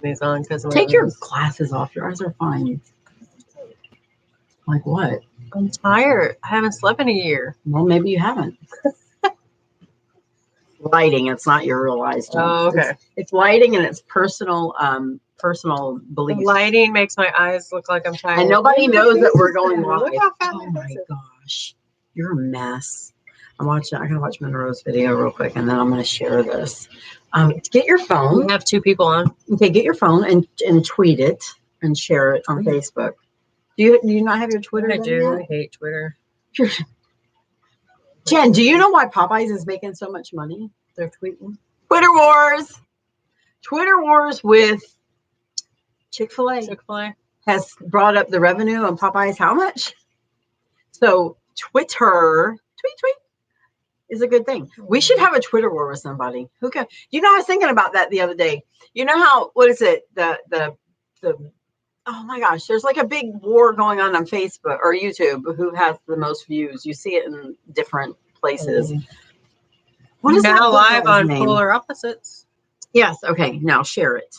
these on because take your glasses off. Your eyes are fine. Like what? I'm tired. I haven't slept in a year. Well, maybe you haven't. Lighting. It's not your real eyes. Jen. Oh, okay. It's lighting and it's personal beliefs. The lighting makes my eyes look like I'm tired. And nobody knows that we're going live. Look how fat Oh my my face is. gosh. You're a mess. I gotta watch Monroe's video real quick and then I'm gonna share this. Get your phone. We have 2 people on. Okay, get your phone and tweet it and share it on Facebook. Do you not have your Twitter? I do. I hate Twitter. Jen, do you know why Popeyes is making so much money? They're tweeting. Twitter wars. Twitter wars with Chick-fil-A. Chick-fil-A. Has brought up the revenue on Popeyes how much? So Twitter, tweet is a good thing. We should have a Twitter war with somebody. Who can? You know, I was thinking about that the other day. You know how, what is it? The oh my gosh, there's like a big war going on Facebook or YouTube. Who has the most views? You see it in different places. What is that now live guy's on name? Polar Opposites? Yes. Okay. Now share it.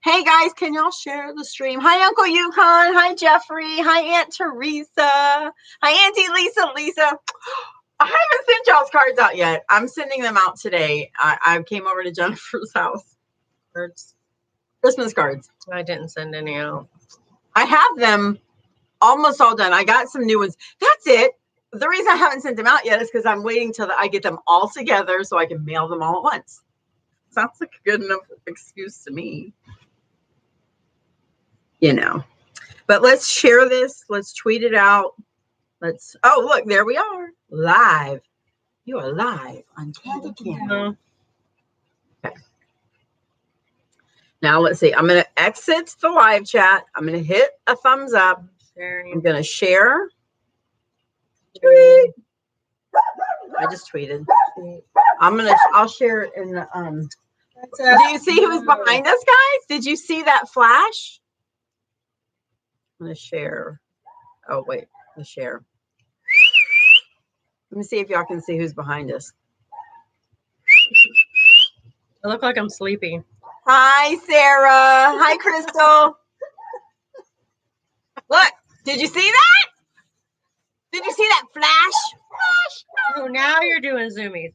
Hey guys, can y'all share the stream? Hi, Uncle Yukon. Hi, Jeffrey. Hi, Aunt Teresa. Hi, Auntie Lisa. I haven't sent y'all's cards out yet. I'm sending them out today. I came over to Jennifer's house. Cards. Christmas cards. I didn't send any out. I have them almost all done. I got some new ones. That's it. The reason I haven't sent them out yet is because I'm waiting till I get them all together so I can mail them all at once. Sounds like a good enough excuse to me. You know, but let's share this. Let's tweet it out. Oh, look, there we are live. You are live on Candy Camera. Okay. Now let's see. I'm going to exit the live chat. I'm going to hit a thumbs up. I'm going to share. Tweet. I just tweeted. I'll share it in the, do you see who's behind us, guys? Did you see that flash? I'm going to share. Oh, wait. The share. Let me see if y'all can see who's behind us. I look like I'm sleepy. Hi, Sarah. Hi, Crystal. Look. Did you see that? Did you see that flash? Oh, now you're doing zoomies.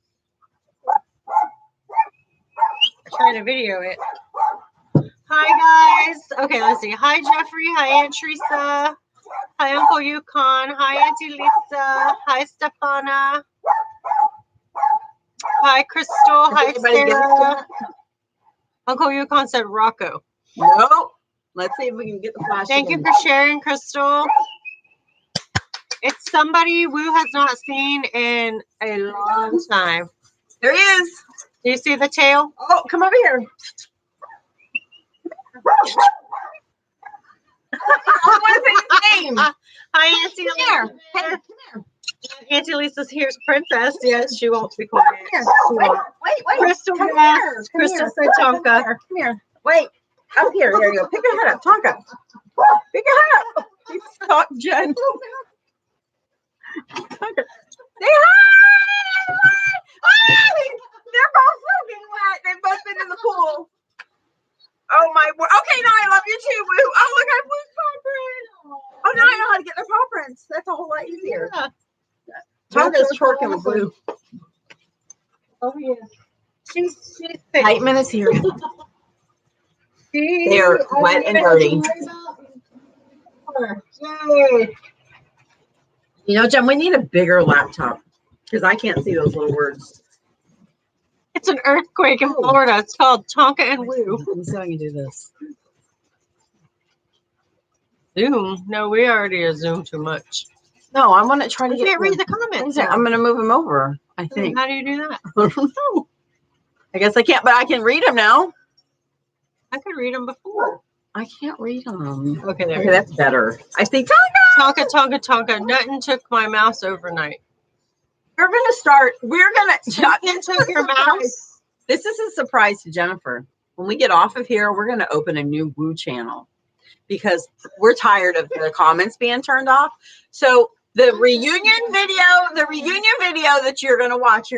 Trying to video it. Hi, guys. Okay, let's see. Hi, Jeffrey. Hi, Aunt Teresa. Hi, Uncle Yukon. Hi, Auntie Lisa. Hi, Stefana. Hi, Crystal. Hi, Sarah. Uncle Yukon said Rocco. No. Let's see if we can get the flash. Thank you for sharing, Crystal. It's somebody Woo has not seen in a long time. There he is. Do you see the tail? Oh, come over here. What is his name? Hi, Auntie Come here. Lisa. Hey, come here. Auntie Lisa's here's Princess. Yes, she won't be quiet. Come here. She won't. Wait. Crystal, Come yes. here. Come Crystal here. said Tonka. Come here. Wait. Up here. There you go. Pick your head up. Tonka. Pick your head up. You stop, Jen. Tonka. Say hi. Hi. They're both soaking wet. They've both been in the pool. Oh my word. Okay, now I love you too, Woo. Oh, look, I have Woo's paw prints. Oh, now I know how to get their paw prints. That's a whole lot easier. Yeah. Tonka's twerking with Woo. Oh, yeah. She's Nightman is here. They They're wet and dirty. Yay. You know, Jen, we need a bigger laptop because I can't see those little words. It's an earthquake in Florida. It's called Tonka and Woo. Let me see how I can do this. Zoom? No, we already Zoom too much. No, I want to try to I get. can't read the comments. I'm going to move them over. I think. How do you do that? I don't know. I guess I can't, but I can read them now. I could read them before. I can't read them. Okay, Okay, that's better. I see Tonka, Tonka, Tonka. Nothing took my mouse overnight. We're going to start. Nothing took your mouse. This is a surprise to Jennifer. When we get off of here, we're going to open a new Woo channel because we're tired of the comments being turned off. So the reunion video that you're going to watch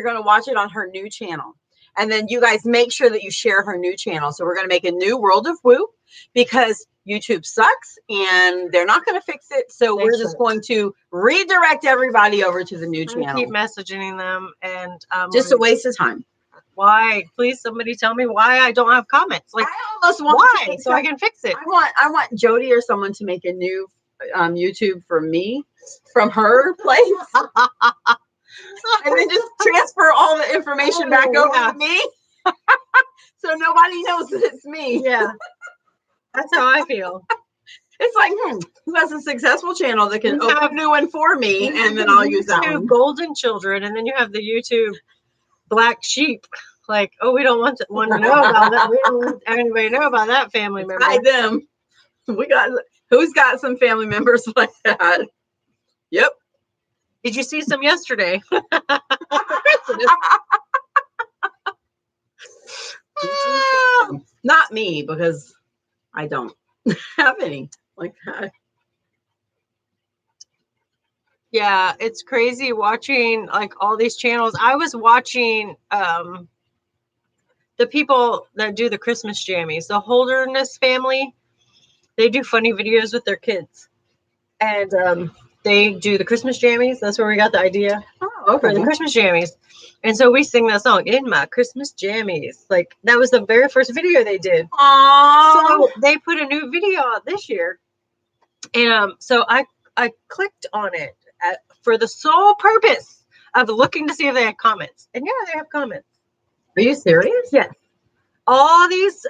it on her new channel. And then you guys make sure that you share her new channel. So we're going to make a new World of Woo because YouTube sucks and they're not going to fix it. So we're just going to redirect everybody over to the new channel. Keep messaging them and just a waste of time. Why? Please, somebody tell me why I don't have comments. Like, I almost want why? So I can fix it. I want Jody or someone to make a new YouTube for me from her place. And then just transfer all the information back over to me. So nobody knows that it's me. Yeah. That's how I feel. It's like, who has a successful channel that can open a new one for me, and then I'll use that one. Golden children, and then you have the YouTube black sheep. Like, oh, we don't want one to know about that. We don't want anybody to know about that family member. Hi, them. Who's got some family members like that? Yep. Did you see some yesterday? Not me, because I don't have any like that. Yeah, it's crazy watching like all these channels. I was watching the people that do the Christmas jammies, the Holderness family. They do funny videos with their kids, and they do the Christmas jammies. That's where we got the idea for the Christmas jammies. And so we sing that song, In My Christmas Jammies. Like, that was the very first video they did. Aww. So they put a new video out this year. And so I clicked on it for the sole purpose of looking to see if they had comments. And yeah, they have comments. Are you serious? Yes. All these,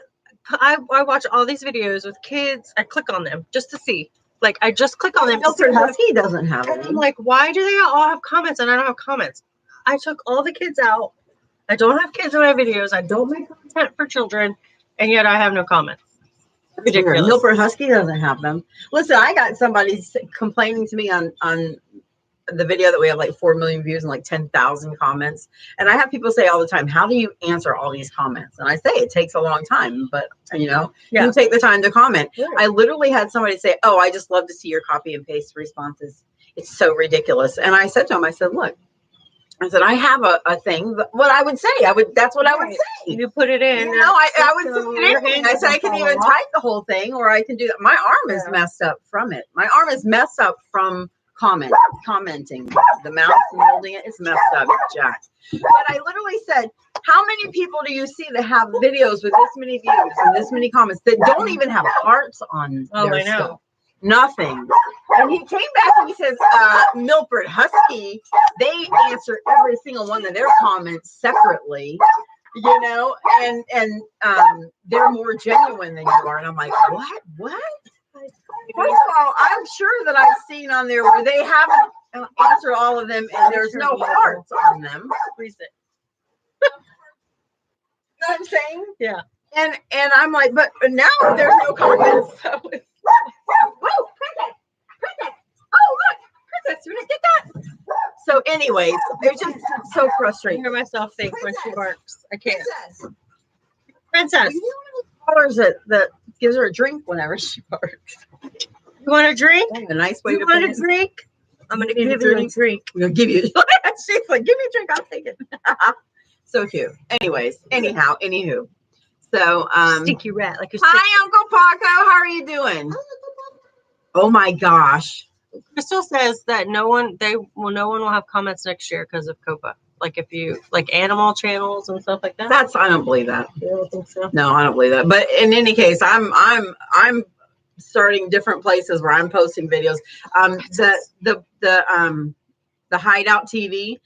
I watch all these videos with kids. I click on them just to see. Like, I just click on them. Milford Husky doesn't have it. any. I'm like, why do they all have comments and I don't have comments? I took all the kids out. I don't have kids in my videos. I don't make content for children, and yet I have no comments. Ridiculous. Milford Husky doesn't have them. Listen, I got somebody complaining to me on the video that we have like 4 million views and like 10,000 comments. And I have people say all the time, how do you answer all these comments? And I say it takes a long time, but you take the time to comment. Yeah. I literally had somebody say, oh, I just love to see your copy and paste responses. It's so ridiculous. And I said to him, I said, look, I said, I have a thing. What I would say, that's what I would say. You put it in. I would say anything. I said, I can even type the whole thing, or I can do that. My arm is messed up from it. My arm is messed up from commenting. The mouse and holding it, it's messed up. It's jacked. But I literally said, how many people do you see that have videos with this many views and this many comments that don't even have hearts on their stuff? Nothing. And he came back and he says, Milford Husky, they answer every single one of their comments separately, and they're more genuine than you are. And I'm like, what? First of all, I'm sure that I've seen on there where they haven't answered all of them and there's no hearts on them. You know what I'm saying? Yeah. And I'm like, but now there's no comments. So it's, whoa, Princess! Oh, look, Princess, you didn't get that? So anyways, it's just so frustrating. I hear myself think when she barks. I can't. Princess. You know one of those that gives her a drink whenever she barks. You want a drink? A nice way you want a drink? I'm going to give you a drink. I'm going to give you. She's like, give me a drink. I'll take it. So cute. Anywho. So, stinky rat. Like hi, Uncle Paco. How are you doing? Oh my gosh. Crystal says that no one will have comments next year because of COPA. Like if you like animal channels and stuff like that. I don't believe that. You don't think so? No, I don't believe that. But in any case, I'm starting different places where I'm posting videos. The Hideout TV,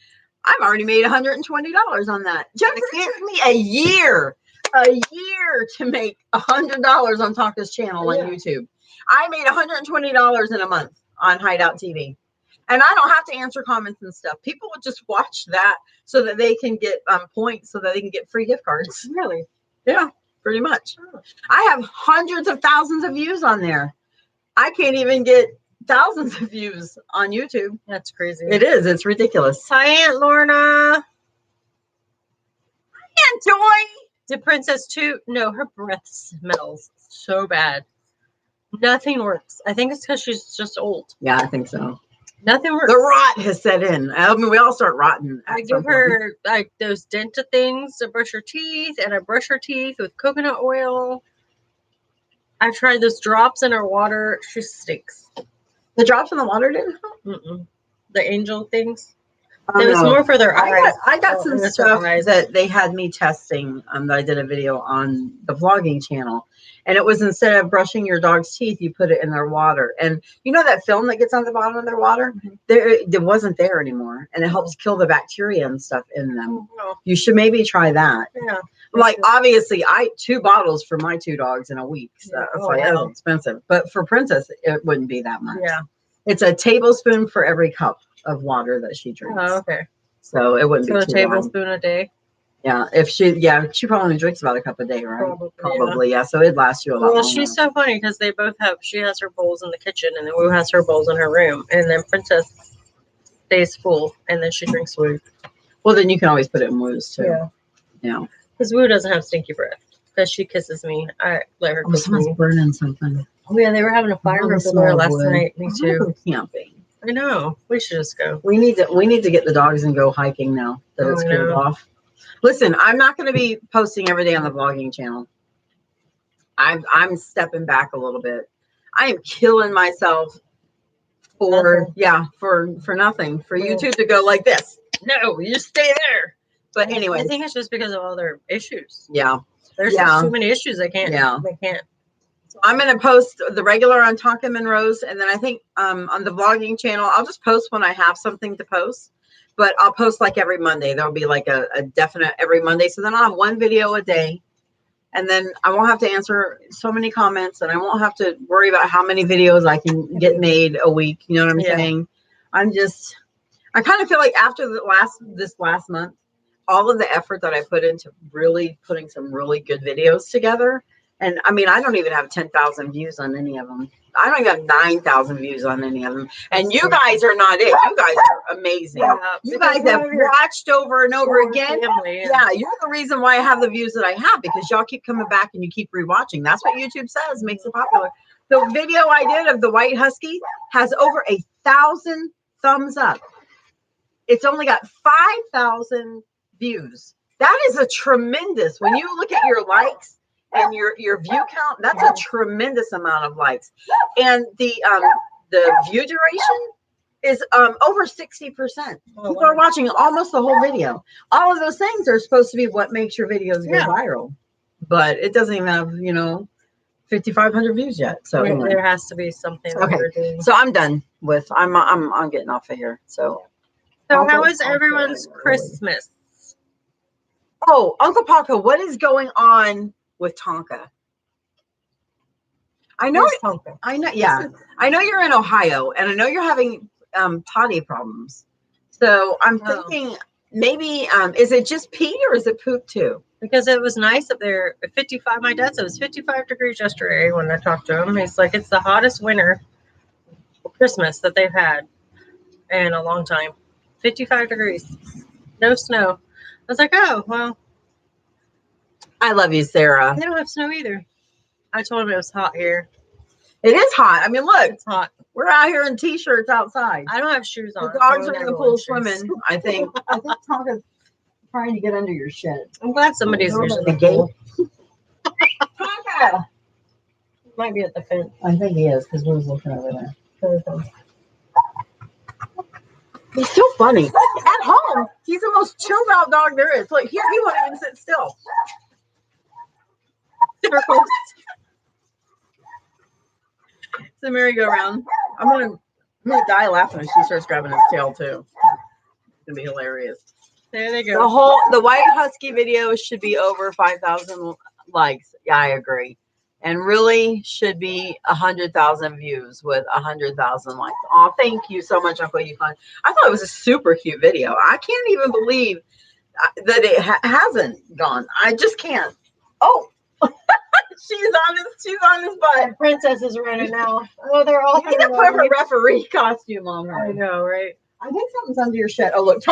I've already made $120 on that. Just it took me a year to make $100 on Tonka's channel on YouTube. I made $120 in a month on Hideout TV. And I don't have to answer comments and stuff. People would just watch that so that they can get points, so that they can get free gift cards. Really? Yeah, pretty much. I have hundreds of thousands of views on there. I can't even get thousands of views on YouTube. That's crazy. It is. It's ridiculous. Hi, Aunt Lorna. Hi, Aunt Joy. Did Princess too? No, her breath smells so bad. Nothing works. I think it's because she's just old. Yeah, I think so. Nothing works. The rot has set in. I mean, we all start rotting. I give her like those Denta things to brush her teeth, and I brush her teeth with coconut oil. I tried those drops in her water. She stinks. The drops in the water didn't help. The angel things. Oh, It was no. more for their eyes. I got some that's stuff her eyes. that they had me testing. That I did a video on the vlogging channel, and it was instead of brushing your dog's teeth, you put it in their water. And you know that film that gets on the bottom of their water? It wasn't there anymore, and it helps kill the bacteria and stuff in them. Oh, You should maybe try that. yeah. Like obviously, I 2 bottles for my 2 dogs in a week. So Yeah. it's Oh, like wow. that's expensive. But for Princess, it wouldn't be that much. Yeah. It's a tablespoon for every cup of water that she drinks. Oh, okay. So it wouldn't So be a too bad. tablespoon a day. Yeah, she probably drinks about a cup a day, right? Probably, Yeah. So it'd last you a lot Well, longer. she's so funny because they both have. She has her bowls in the kitchen, and then Wu has her bowls in her room, and then Princess stays full, and then she drinks Wu. Well, then you can always put it in Wu's too. Yeah. Yeah. Because Wu doesn't have stinky breath. Because she kisses me. I let her Oh, kiss someone's me. burning something. Oh yeah, they were having a fire the over smell there of last wood. night. Me I wanna too. go camping. I know. We should just go. We need to get the dogs and go hiking now that it's I cooled know. off. Listen, I'm not going to be posting every day on the vlogging channel. I'm stepping back a little bit. I am killing myself for nothing. For Yeah. YouTube to go like this. No, you stay there. But anyway, I think it's just because of all their issues. yeah. There's just too many issues. They can't. Yeah. They can't. So I'm going to post the regular on Tonka Monroe's, and then I think on the vlogging channel, I'll just post when I have something to post. But I'll post like every Monday. There'll be like a definite every Monday. So then I'll have 1 video a day. And then I won't have to answer so many comments, and I won't have to worry about how many videos I can get made a week. You know what I'm saying? I kind of feel like after this last month, all of the effort that I put into really putting some really good videos together. And I mean, I don't even have 10,000 views on any of them. I don't even have 9,000 views on any of them. And you guys are not it. You guys are amazing. Yeah, You guys have watched over and over again. Family, Yeah, you're the reason why I have the views that I have, because y'all keep coming back and you keep rewatching. That's what YouTube says makes it popular. The video I did of the white husky has over 1,000 thumbs up. It's only got 5,000 views. That is a tremendous. When you look at your likes and your view count, that's a tremendous amount of likes. And the view duration is over 60%. People are watching almost the whole video. All of those things are supposed to be what makes your videos go viral. But it doesn't even have, 5,500 views yet. So anyway. There has to be something. Okay. So I'm done with I'm getting off of here. So how was everyone's Christmas? Oh, Uncle Paco, what is going on with Tonka? I know. Yeah. I know you're in Ohio, and I know you're having potty problems. So I'm thinking maybe is it just pee or is it poop too? Because it was nice up there. 55. My dad said it was 55 degrees yesterday when I talked to him. He's like, it's the hottest winter Christmas that they've had in a long time. 55 degrees. No snow. I was like, oh, well. I love you, Sarah. They don't have snow either. I told him it was hot here. It is hot. I mean, look. It's hot. We're out here in T-shirts outside. I don't have shoes on. The dogs are in the pool swimming, I think. I think Tonka's trying to get under your shed. I'm glad somebody's using the gate. Tonka! Might be at the fence. I think he is, because we was looking over there. He's so funny. At home, he's the most chilled out dog there is. Look, here he won't even sit still. Circles. It's a merry-go-round. I'm gonna die laughing if she starts grabbing his tail too. It's gonna be hilarious. There they go. The white husky video should be over 5,000 likes. Yeah, I agree. And really should be 100,000 views with 100,000 likes. Oh, thank you so much, Uncle Yukon. I thought it was a super cute video. I can't even believe that it hasn't gone. I just can't. Oh, she's on his butt. Princess is running now. Oh, they're all. You need to put a referee costume on her. I know, right? I think something's under your shed. Oh, look, he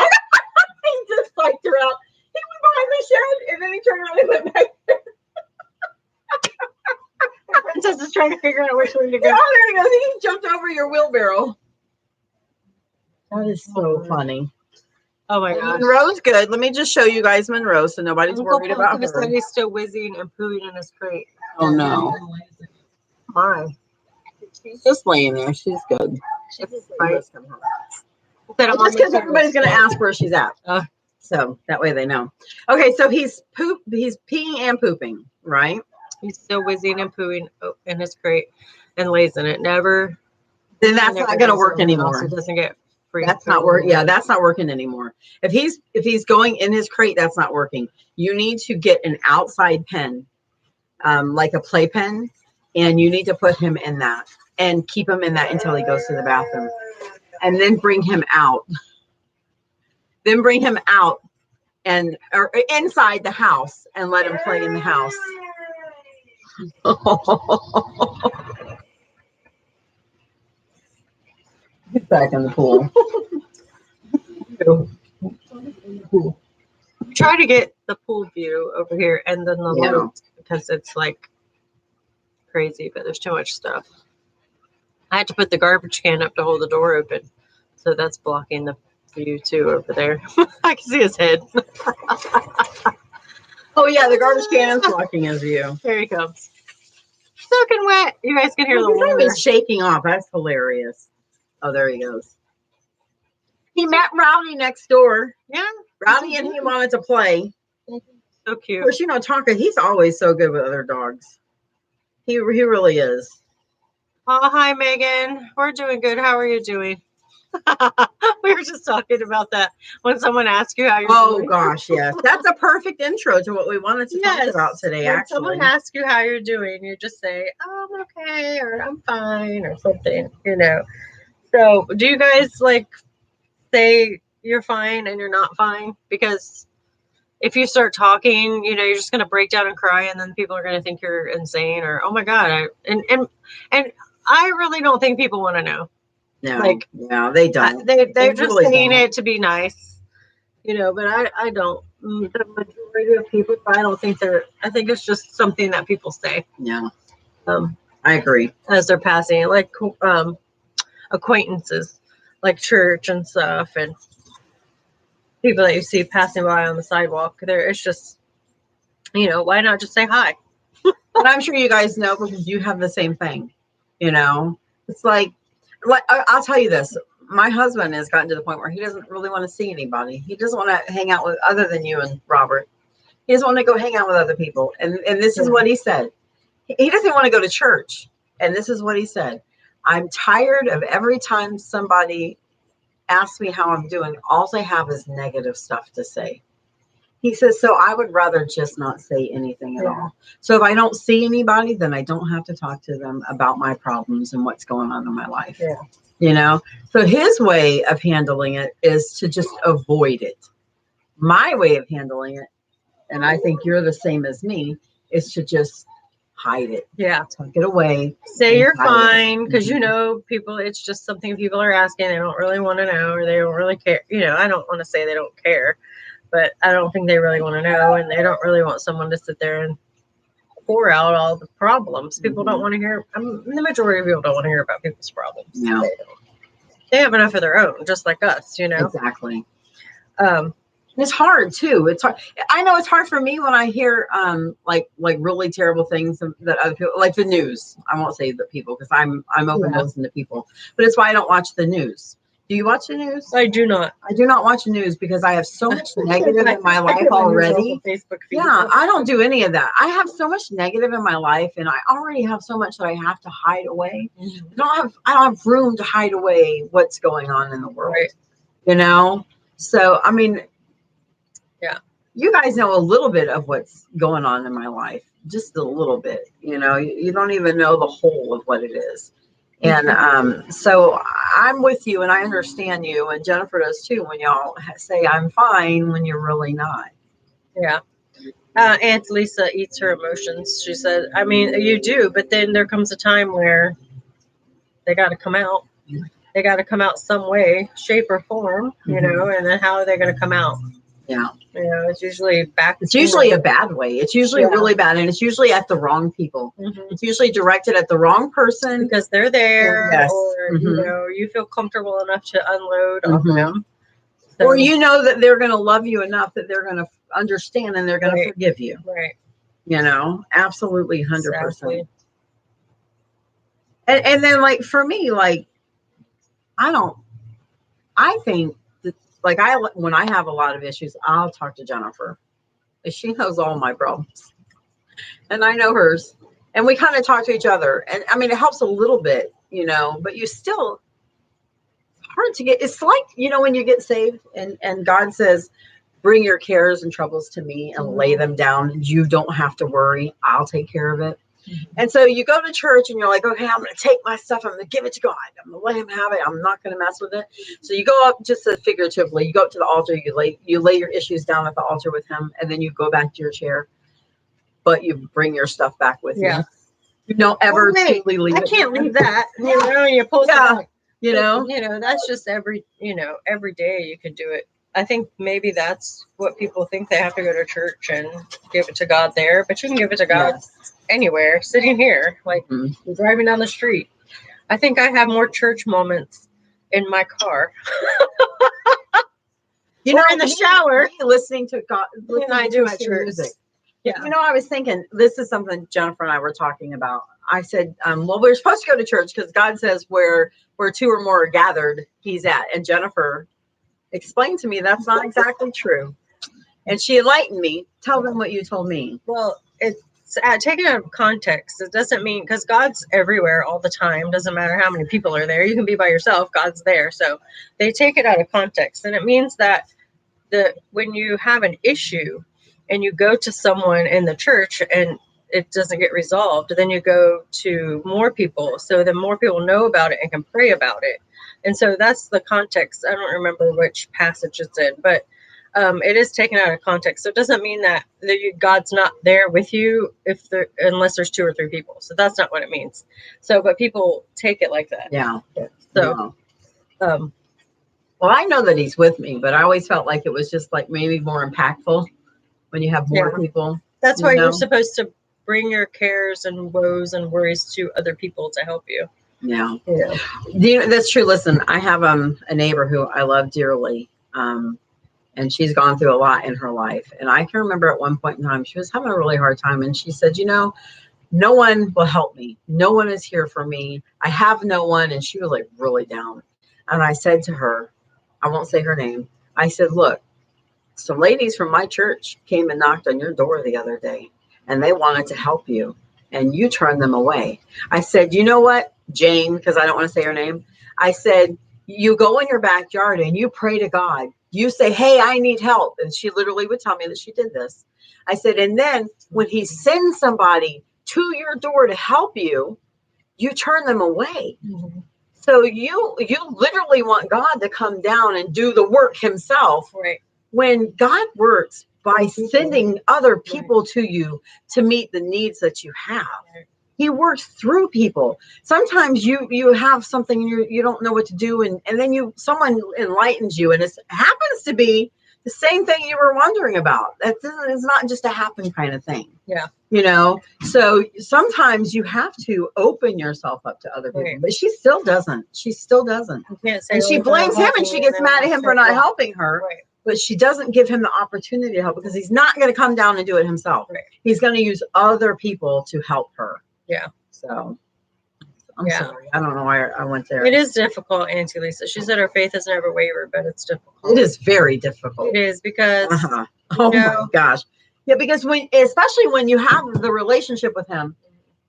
just spiked her out. He went behind the shed and then he turned around and went back there. Princess is trying to figure out which way to go. Oh, there he goes. He jumped over your wheelbarrow. That is so funny. Oh my And gosh. Monroe's good. Let me just show you guys Monroe so nobody's Uncle worried about Pontius her. said he's still whizzing and pooing in his crate. Oh no. My. She's just laying there. She's good. She's right. Just because everybody's going to ask where she's at. So that way they know. Okay, so he's peeing and pooping, right? He's still whizzing and pooing in his crate and lays in it. Never. Then that's not going to work anymore. It doesn't get free. That's not work. Yeah, that's not working anymore. If he's going in his crate, that's not working. You need to get an outside pen, like a play pen, and you need to put him in that and keep him in that until he goes to the bathroom, and then bring him out. Then bring him out or inside the house and let him play in the house. Get back in the pool. Try to get the pool view over here and then the light because it's like crazy, but there's too much stuff. I had to put the garbage can up to hold the door open, so that's blocking the view too over there. I can see his head. Oh yeah, the garbage can is blocking his view. There he comes. Soaking wet. You guys can hear the water. He's shaking off. That's hilarious. Oh, there he goes. He met Rowdy next door. Yeah. Rowdy and he wanted to play. So cute. Of course, Tonka, he's always so good with other dogs. He really is. Oh, hi, Megan. We're doing good. How are you doing? We were just talking about that when someone asks you how you're doing. Oh, gosh, yes. That's a perfect intro to what we wanted to talk about today, when actually. Someone asks you how you're doing, you just say, oh, I'm okay, or I'm fine, or something, So, do you guys, say you're fine and you're not fine? Because if you start talking, you're just going to break down and cry, and then people are going to think you're insane, or, oh, my God. And I really don't think people want to know. No, they don't. They're just really saying it to be nice, but I don't. The majority of people, I don't think I think it's just something that people say. Yeah. I agree. As they're passing, acquaintances, like church and stuff, and people that you see passing by on the sidewalk. It's just, why not just say hi? But I'm sure you guys know because you have the same thing. It's like I'll tell you this. My husband has gotten to the point where he doesn't really want to see anybody. He doesn't want to hang out with other than you and Robert. He doesn't want to go hang out with other people. And this is what he said. He doesn't want to go to church. And this is what he said. I'm tired of every time somebody asks me how I'm doing, all they have is negative stuff to say. He says, so I would rather just not say anything at all. So if I don't see anybody, then I don't have to talk to them about my problems and what's going on in my life. Yeah. So his way of handling it is to just avoid it. My way of handling it, and I think you're the same as me, is to just hide it. Yeah. Tuck it away. Say you're fine because people, it's just something people are asking. They don't really want to know, or they don't really care. I don't want to say they don't care, but I don't think they really want to know, and they don't really want someone to sit there and pour out all the problems. People don't want to hear. The majority of people don't want to hear about people's problems. No. They have enough of their own, just like us, Exactly. It's hard too. It's hard. I know it's hard for me when I hear like really terrible things that other people, like the news. I won't say the people because I'm open to listen to people, but it's why I don't watch the news. Do you watch the news? I do not. I do not watch the news because I have so much negative in my life already. Facebook feed. Yeah, I don't do any of that. I have so much negative in my life, and I already have so much that I have to hide away. Mm-hmm. I don't have room to hide away what's going on in the world. Right. So I mean, yeah, you guys know a little bit of what's going on in my life, just a little bit. You don't even know the whole of what it is. And so I'm with you and I understand you, and Jennifer does too, when y'all say I'm fine when you're really not. Yeah. Aunt Lisa eats her emotions. She said, I mean, you do, but then there comes a time where they got to come out. They got to come out some way, shape or form, and then how are they going to come out? Yeah. It's usually back. It's usually a bad way. It's usually really bad. And it's usually at the wrong people. It's usually directed at the wrong person. Because they're there, Yes. or you feel comfortable enough to unload on them. So, or you know that they're going to love you enough that they're going to understand and they're going to forgive you. Right. Absolutely 100%. Exactly. And then like for me, like I think that, like when I have a lot of issues, I'll talk to Jennifer. She knows all my problems and I know hers, and we kind of talk to each other. And I mean, it helps a little bit, but you still, it's hard to get, it's like, when you get saved and God says, bring your cares and troubles to me and lay them down. You don't have to worry. I'll take care of it. And so you go to church and you're like, okay, I'm going to take my stuff. I'm going to give it to God. I'm going to let him have it. I'm not going to mess with it. So you go up, just figuratively, you go up to the altar, you lay your issues down at the altar with him, and then you go back to your chair, but you bring your stuff back with you. You don't ever truly leave it. I can't leave that. You pull it back. That's just every day you can do it. I think maybe that's what people think, they have to go to church and give it to God there, but you can give it to God anywhere, sitting here, like driving down the street. I think I have more church moments in my car. Or in the shower, listening to God. When I do my church music. Yeah. I was thinking, this is something Jennifer and I were talking about. I said, well, we're supposed to go to church because God says where two or more are gathered, he's at. And Jennifer explained to me that's not exactly true. And she enlightened me. Tell them what you told me. Well, it's taken out of context. It doesn't mean, because God's everywhere all the time. Doesn't matter how many people are there. You can be by yourself. God's there. So they take it out of context. And it means that when you have an issue and you go to someone in the church and it doesn't get resolved, then you go to more people. So then more people know about it and can pray about it. And so that's the context. I don't remember which passage it's in, but it is taken out of context. So it doesn't mean that God's not there with you unless there's 2 or 3 people. So that's not what it means. So, but people take it like that. Yeah. So, well, I know that he's with me, but I always felt like it was just like maybe more impactful when you have more people. That's why you're supposed to bring your cares and woes and worries to other people to help you. Yeah. That's true. Listen, I have a neighbor who I love dearly, and she's gone through a lot in her life. And I can remember at one point in time, she was having a really hard time, and she said, no one will help me. No one is here for me. I have no one. And she was like really down. And I said to her, I won't say her name, I said, look, some ladies from my church came and knocked on your door the other day, and they wanted to help you, and you turned them away. I said, you know what, Jane, because I don't want to say her name. I said, you go in your backyard and you pray to God. You say, hey, I need help. And she literally would tell me that she did this. I said, and then when he sends somebody to your door to help you, you turn them away. So you literally want God to come down and do the work himself. Right. When God works by sending other people to you to meet the needs that you have. He works through people. Sometimes you have something you don't know what to do, and then someone enlightens you, and it happens to be the same thing you were wondering about. It's not just a happen kind of thing. Yeah. So sometimes you have to open yourself up to other people, but she still doesn't. And she blames him, and she gets mad at him for not helping her. Right. But she doesn't give him the opportunity to help, because he's not going to come down and do it himself. Right. He's going to use other people to help her. Yeah. So I'm sorry. I don't know why I went there. It is difficult, Auntie Lisa. She said her faith has never wavered, but it's difficult. It is very difficult. It is because oh my gosh. Yeah, because especially when you have the relationship with him,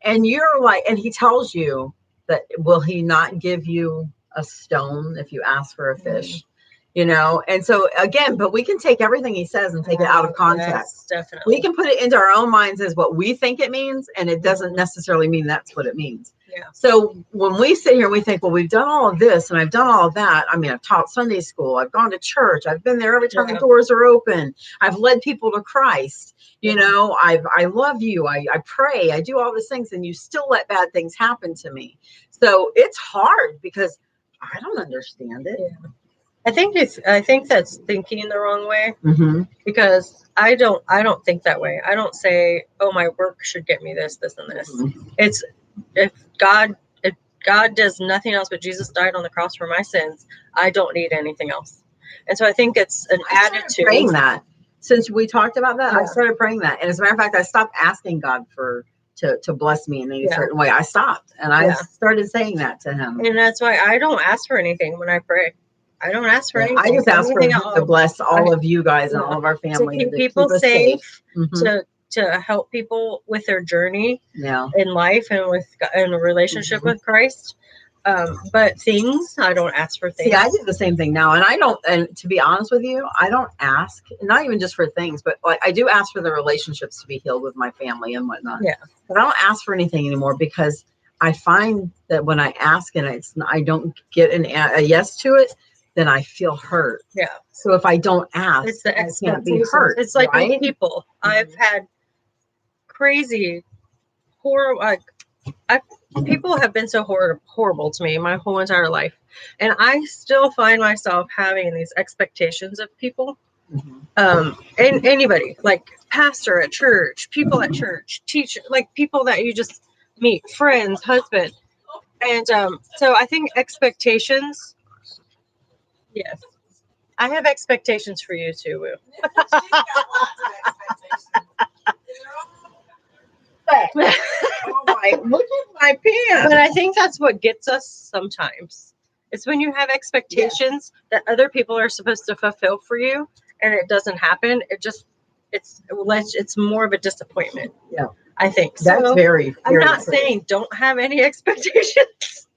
and you're like, and he tells you that, will he not give you a stone if you ask for a fish? And so again, but we can take everything he says and take it out of context. Yes, definitely. We can put it into our own minds as what we think it means, and it doesn't necessarily mean that's what it means. Yeah. So when we sit here, we think, well, we've done all of this and I've done all of that. I mean, I've taught Sunday school, I've gone to church, I've been there every time the doors are open, I've led people to Christ. I love you, I pray, I do all these things, and you still let bad things happen to me. So it's hard because I don't understand it. I think that's thinking the wrong way, Mm-hmm. because I don't think that way. I don't say, oh, my work should get me this, this, and this. Mm-hmm. It's if God does nothing else but Jesus died on the cross for my sins, I don't need anything else. And so I think it's an I started attitude. praying that since we talked about that. I Yeah. started praying that, and as a matter of fact, I stopped asking God to bless me in any Yeah. certain way. I stopped, and I Yeah. started saying that to Him. And that's why I don't ask for anything when I pray. I don't ask for Yeah, anything. I just ask for Anything Him at to all. bless all of you guys and all of our To family, keep and to people keep us safe, Mhm. to help people with their journey Yeah. in life and in a relationship with Christ. But things, I don't ask for things. See, I do the same thing now, and I don't. And to be honest with you, I don't ask, not even just for things, but like I do ask for the relationships to be healed with my family and whatnot. Yeah. But I don't ask for anything anymore because I find that when I ask and I don't get a yes to it, then I feel hurt. Yeah. So if I don't ask, It's the I can't be expectations. hurt. It's like right? with people. I've had crazy, horrible. People have been so horrible to me my whole entire life, and I still find myself having these expectations of people. And anybody, like pastor at church, people at church, teacher, like people that you just meet, friends, husband. And so I think expectations, yes, I have expectations for you too, Woo. Oh my, look at my pants. But I think that's what gets us sometimes. It's when you have expectations that other people are supposed to fulfill for you and it doesn't happen. It's more of a disappointment. Yeah. I think. That's so very, I'm very not true. saying don't have any expectations.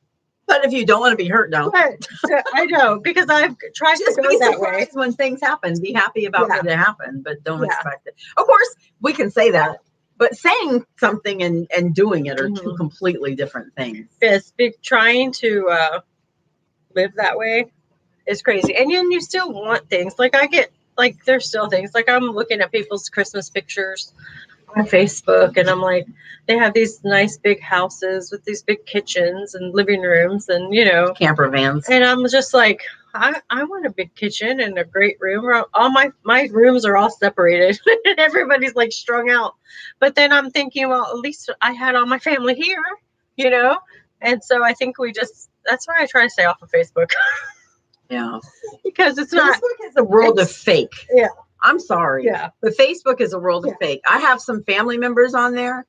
But if you don't want to be hurt, don't. But I know, because I've tried Just to go be that way. surprised when things happen. Be happy about Yeah. that it happened, but don't Yeah. expect it. Of course, we can say that, but saying something and doing it are two completely different things. Yes, trying to live that way is crazy. And then you still want things. Like I get, like there's still things. Like I'm looking at people's Christmas pictures on Facebook, and I'm like, they have these nice big houses with these big kitchens and living rooms, and Camper vans. And I'm just like, I want a big kitchen and a great room. All my rooms are all separated, and everybody's like strung out. But then I'm thinking, well, at least I had all my family here, And so I think that's why I try to stay off of Facebook. Yeah. Because it's not. Facebook is a world of fake. Yeah. I'm sorry. Yeah. But Facebook is a world of fake. I have some family members on there,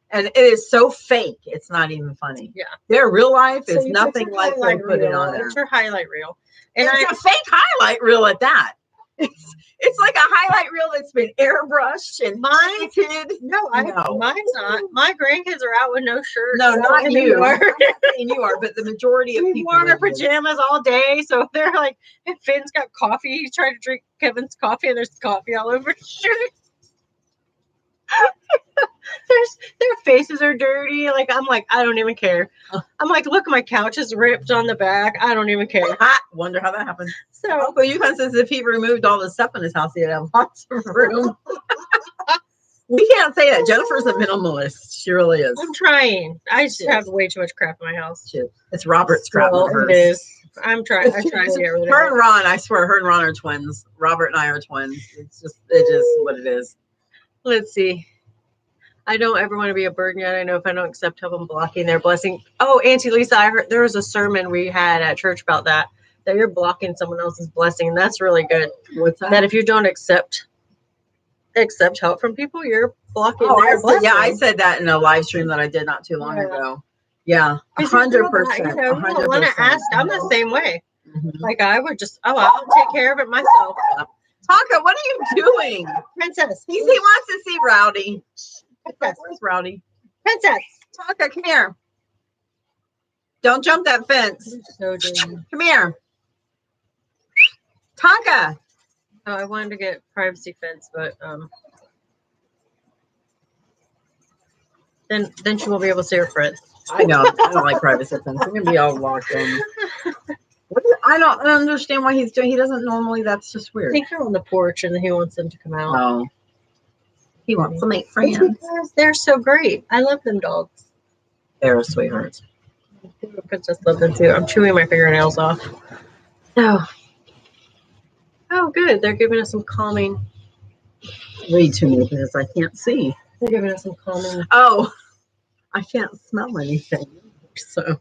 and it is so fake. It's not even funny. Yeah. Their real life So is nothing like they put it on there. It's your highlight reel. And it's a fake highlight reel at that. It's like a highlight reel that's been airbrushed and painted. No, mine's not. My grandkids are out with no shirts. No, not you. Anymore. I'm not saying you are, but the majority of We people. wore their pajamas all day, so they're like, and Finn's got coffee. He's trying to drink Kevin's coffee, and there's coffee all over his shirt. Their faces are dirty. Like I'm like, I don't even care. I'm like, look, my couch is ripped on the back. I don't even care. I wonder how that happened. So Uncle Yukon says if he removed all the stuff in his house, he'd have lots of room. We can't say that. Jennifer's a minimalist. She really is. I'm trying. I just have way too much crap in my house. It's Robert's crap. It is. I'm trying. I try to get rid of it. Her and Ron, I swear, her and Ron are twins. Robert and I are twins. It's just what it is. Let's see. I don't ever want to be a burden yet. I know if I don't accept help, I'm blocking their blessing. Oh, Auntie Lisa, I heard there was a sermon we had at church about that you're blocking someone else's blessing. That's really good. What's that? That if you don't accept help from people, you're blocking their blessing. Yeah, I said that in a live stream that I did not too long ago. Yeah, 100%. You want to ask. I'm the same way. Like I would just, I'll take care of it myself. Taka, what are you doing? Princess. He wants to see Rowdy. Where's Rowdy? Princess. Taka, come here. Don't jump that fence. So come here. Taka. Oh, I wanted to get privacy fence, but then she won't be able to see her friends. I know. I don't like privacy fence. We're gonna be all locked in. I don't understand why he's doing. He doesn't normally. That's just weird. I think they're on the porch and he wants them to come out. Oh. He wants to make friends. They're so great. I love them dogs. They're sweethearts. Princess loves them too. I'm chewing my fingernails off. So Oh, good. They're giving us some calming. Read to me because I can't see. They're giving us some calming. Oh, I can't smell anything. So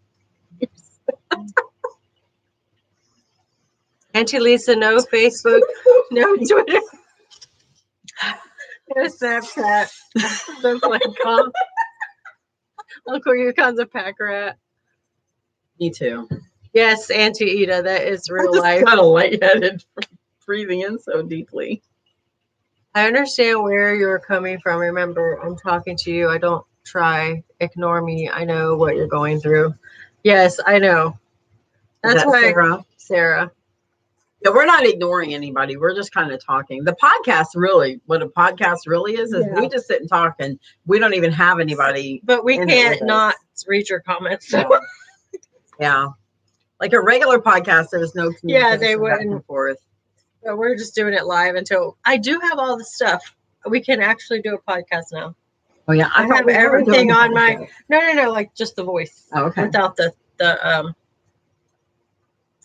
Auntie Lisa, no Facebook, no Twitter, no Snapchat. That's like Uncle Yukon's a pack rat. me too. Yes, Auntie Ida, that is real I'm life. just kind of lightheaded from breathing in so deeply. I understand where you're coming from. Remember, I'm talking to you. I don't try. Ignore me. I know what you're going through. Yes, I know. That's that why, Sarah? Sarah. Yeah, we're not ignoring anybody. We're just kind of talking. The podcast really, what a podcast really is Yeah. we just sit and talk, and we don't even have anybody. But we in it can't with not us. read your comments. Yeah. Yeah. Like a regular podcast, there's no communication Yeah, they back wouldn't. and forth. But we're just doing it live until I do have all the stuff. We can actually do a podcast now. Oh yeah, I thought have we were everything doing the on my. podcast. No, like just the voice Oh, okay. without the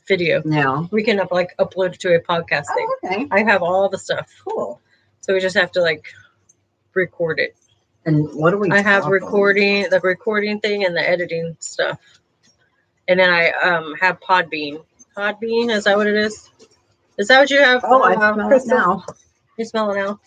video. Yeah. We can upload it to a podcast thing. Oh, okay. I have all the stuff. Cool. So we just have to record it. And what do we? I have talk recording, the recording thing and the editing stuff. And then I have Podbean. Podbean, is that what it is? Is that what you have? Oh, I smell it Crystal? now. You smell it now?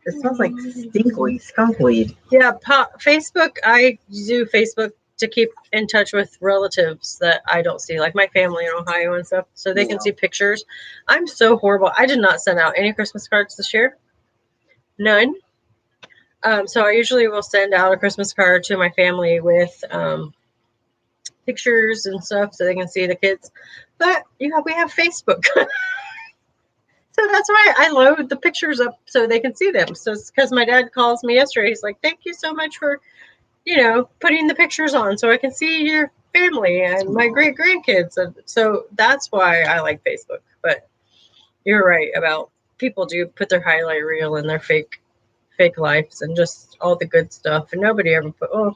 It smells like stinkweed, skunkweed. Yeah, Facebook. I do Facebook to keep in touch with relatives that I don't see, like my family in Ohio and stuff, so they can see pictures. I'm so horrible. I did not send out any Christmas cards this year. None. So I usually will send out a Christmas card to my family with pictures and stuff so they can see the kids. But we have Facebook. So that's why I load the pictures up so they can see them. So it's because my dad calls me yesterday. He's like, thank you so much for, putting the pictures on so I can see your family and my great grandkids. And so that's why I like Facebook. But you're right about people do put their highlight reel in their fake lives and just all the good stuff. And nobody ever put, and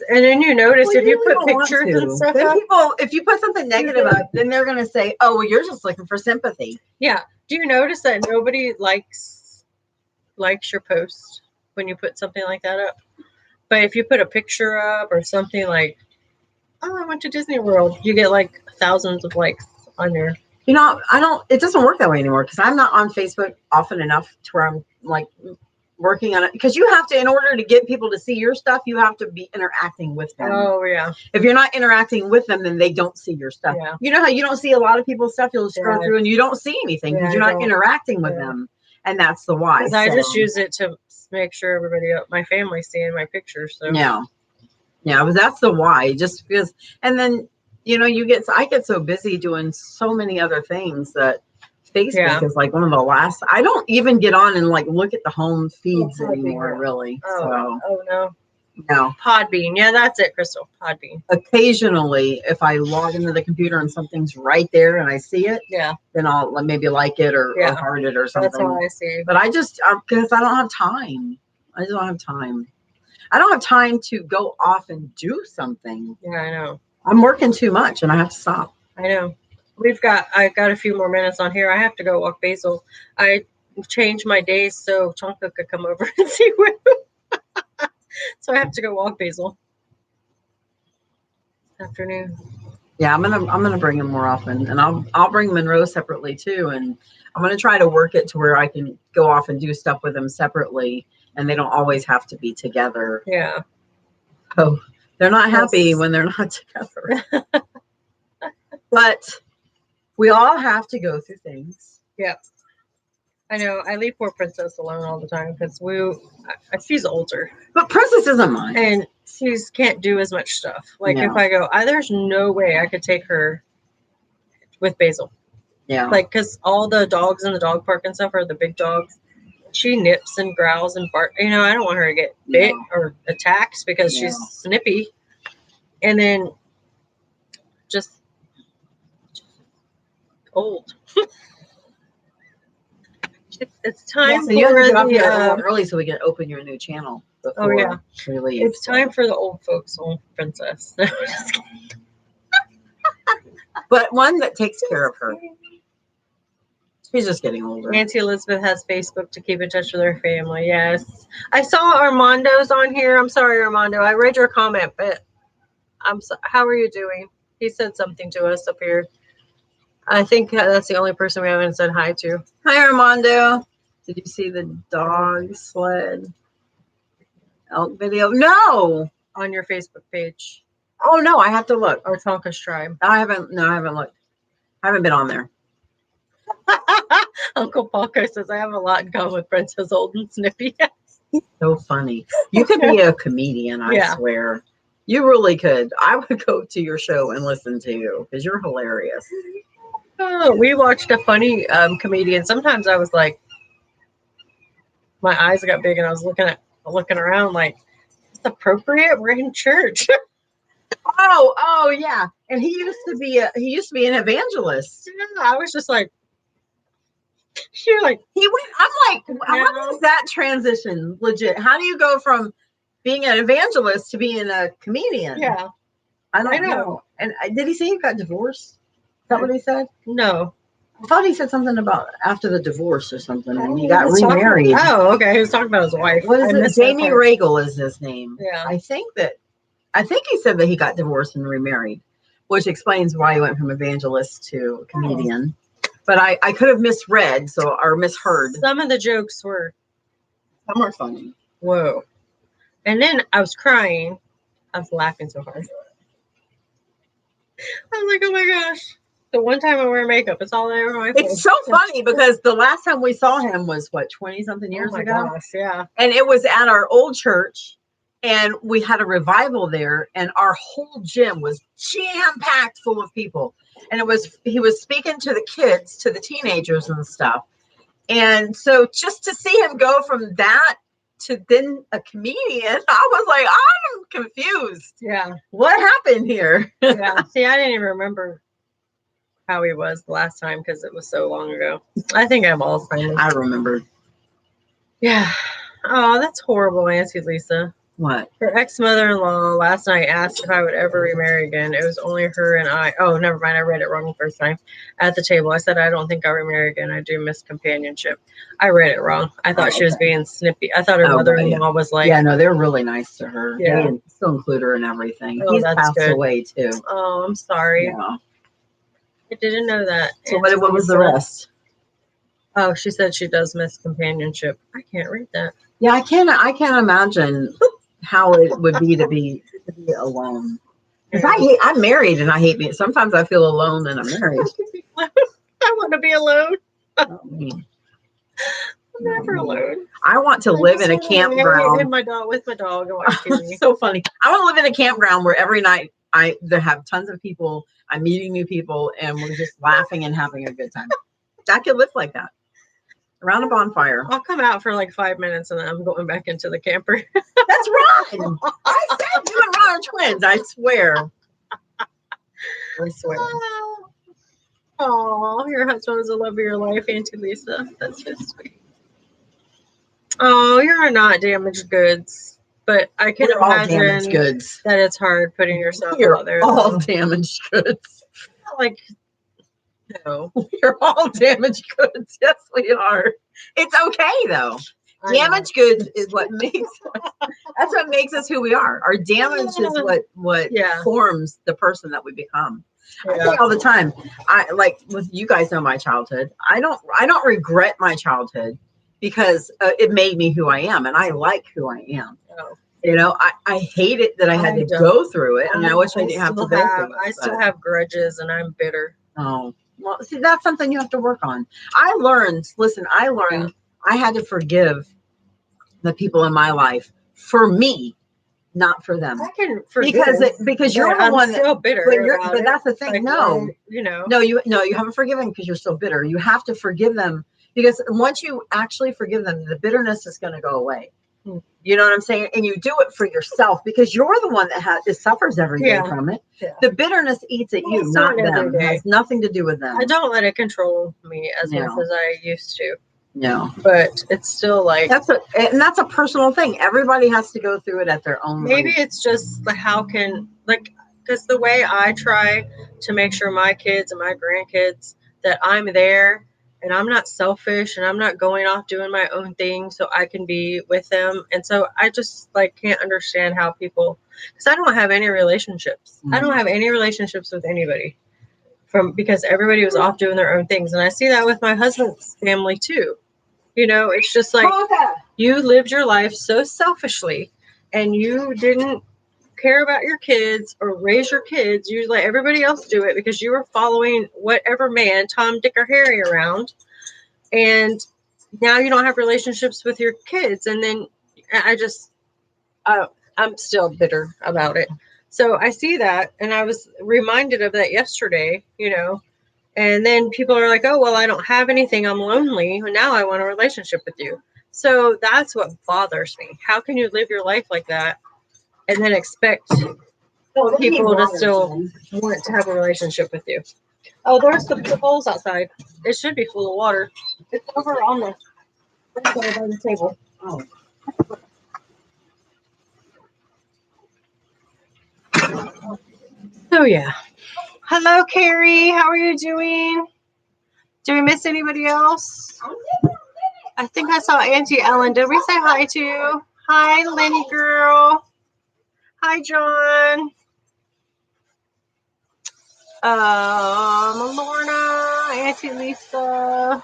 then you notice if you put pictures and stuff then up. people, if you put something negative up, then they're going to say, oh, well, you're just looking for sympathy. Yeah. Do you notice that nobody likes your post when you put something like that up? But if you put a picture up or something like, oh, I went to Disney World, you get thousands of likes on your. It doesn't work that way anymore because I'm not on Facebook often enough to where I'm working on it. Because you have to, in order to get people to see your stuff, you have to be interacting with them. Oh, yeah. If you're not interacting with them, then they don't see your stuff. Yeah. You know how you don't see a lot of people's stuff? You'll scroll through and you don't see anything because you're not interacting with them. And that's the why. Because I just use it to make sure everybody, my family's seeing my pictures. So. Yeah. Yeah, but that's the why. Just because, and then, I get so busy doing so many other things that Facebook is one of the last. I don't even get on and look at the home feeds anymore, really. Oh, no. No. Podbean. Yeah, that's it, Crystal. Podbean. Occasionally, if I log into the computer and something's right there and I see it, then I'll maybe like it or heart it or something. That's all I see. But I just, because I don't have time. I just don't have time. I don't have time to go off and do something. Yeah, I know. I'm working too much and I have to stop. I know. I've got a few more minutes on here. I have to go walk Basil. I changed my days so Chonka could come over and see where. So I have to go walk Basil this afternoon. Yeah, I'm gonna bring him more often, and I'll bring Monroe separately too, and I'm gonna try to work it to where I can go off and do stuff with them separately, and they don't always have to be together. Yeah. Oh, they're not happy when they're not together. But we all have to go through things. Yep. I know. I leave poor Princess alone all the time because she's older. But Princess isn't mine. And she can't do as much stuff. If I go, there's no way I could take her with Basil. Yeah. Because all the dogs in the dog park and stuff are the big dogs. She nips and growls and barks. I don't want her to get bit or attacked because she's snippy. And then just old. It's time for you have to get off here a little early so we can open your new channel. It's time for the old folks on Princess. No, just kidding. but one that takes care of her. She's just getting older. Nancy Elizabeth has Facebook to keep in touch with her family. Yes. I saw Armando's on here. I'm sorry, Armando. I read your comment, but how are you doing? He said something to us up here. I think that's the only person we haven't said hi to. Hi, Armando. Did you see the dog sled elk video? No. On your Facebook page. Oh, no. I have to look. Or Tonka's Tribe. I haven't looked. I haven't been on there. Uncle Paco says, I have a lot in common with Princess Old and Snippy. So funny. You could be a comedian, I swear. You really could. I would go to your show and listen to you because you're hilarious. Oh, we watched a funny comedian. Sometimes I was like, my eyes got big and I was looking around like, it's appropriate. We're in church. Oh, yeah. And he used to be an evangelist. Yeah, I was just like, you're like, I'm like, how does that transition legit? How do you go from being an evangelist to being a comedian? Yeah. I don't know. And did he say he got divorced? Is that what he said? No. I thought he said something about after the divorce or something, and he got remarried. Okay. He was talking about his wife. What is it? Jamie Regal is his name. Yeah. I think he said that he got divorced and remarried, which explains why he went from evangelist to comedian. But I could have misread or misheard. Some of the jokes were. Some are funny. Whoa. And then I was crying. I was laughing so hard. I was like, oh my gosh. The one time I wear makeup, it's all over my face. It's so funny because the last time we saw him was 20-something years ago? Gosh, yeah. And it was at our old church. And we had a revival there, and our whole gym was jam-packed full of people. And he was speaking to the kids, to the teenagers and stuff. And so just to see him go from that to then a comedian, I was like, I'm confused. Yeah. What happened here? Yeah. See, I didn't even remember how he was the last time because it was so long ago. I think I have Alzheimer's. I remember. Yeah. Oh, that's horrible, Auntie Lisa. What? Her ex-mother-in-law last night asked if I would ever remarry again. It was only her and I. Oh, never mind. I read it wrong the first time. At the table, I said, I don't think I'll remarry again. I do miss companionship. I read it wrong. I thought she was being snippy. I thought her mother-in-law was like... Yeah, no, they're really nice to her. Yeah. They still include her in everything. Oh, He's that's passed good. away, too. Oh, I'm sorry. Yeah. I didn't know that. So what was the rest? Oh, she said she does miss companionship. I can't read that. Yeah, I can't imagine how it would be to be alone. Because I'm married and I hate being. Sometimes I feel alone and I'm married. I want to be alone. Oh, man. I'm never alone. I want to live in a campground with my dog and watch TV. So funny. I want to live in a campground where every night they have tons of people. I'm meeting new people and we're just laughing and having a good time. I could live like that. Around a bonfire. I'll come out for like 5 minutes and then I'm going back into the camper. That's Ron. I said you and Ron are twins. I swear. I swear. Oh, your husband was the love of your life, Auntie Lisa. That's so sweet. Oh, you're not damaged goods, but I can imagine damaged goods. That it's hard putting yourself out there. All damaged goods. Like, no, we're all damaged goods. Yes, we are. It's okay though. Damaged goods is what makes that's what makes us who we are. Our damage is what forms the person that we become. Yeah. I say all the time. I like with you guys know my childhood. I don't regret my childhood because it made me who I am, and I like who I am. Oh. You know, I hate it that I had to go through it, and I wish I didn't have to go through it. I still have grudges, and I'm bitter. Oh, well, see, that's something you have to work on. I learned I had to forgive the people in my life for me, not for them. I can forgive because you're the one that's still bitter. But that's the thing. Like, you haven't forgiven because you're still bitter. You have to forgive them because once you actually forgive them, the bitterness is going to go away. You know what I'm saying? And you do it for yourself because you're the one that suffers every day from it. Yeah. The bitterness eats at you, not them. It has nothing to do with them. I don't let it control me as much as I used to. No, but it's still like that's a personal thing. Everybody has to go through it at their own. Maybe it's just like because the way I try to make sure my kids and my grandkids that I'm there and I'm not selfish and I'm not going off doing my own thing so I can be with them. And so I just like can't understand how people, because I don't have any relationships. I don't have any relationships with anybody because everybody was off doing their own things. And I see that with my husband's family too. You know, it's just like you lived your life so selfishly and you didn't care about your kids or raise your kids. You let everybody else do it because you were following whatever man, Tom, Dick, or Harry around. And now you don't have relationships with your kids. And then I'm still bitter about it. So I see that. And I was reminded of that yesterday, you know. And then people are like, oh, well, I don't have anything. I'm lonely. Now I want a relationship with you. So that's what bothers me. How can you live your life like that and then expect people to still want to have a relationship with you? Oh, there's the bowls outside. It should be full of water. It's over on the by the table. Oh. Oh, yeah. Hello, Carrie. How are you doing? Do we miss anybody else? I think I saw Auntie Ellen. Did we say hi to you? Hi, Lenny girl. Hi, John. Lorna, Auntie Lisa.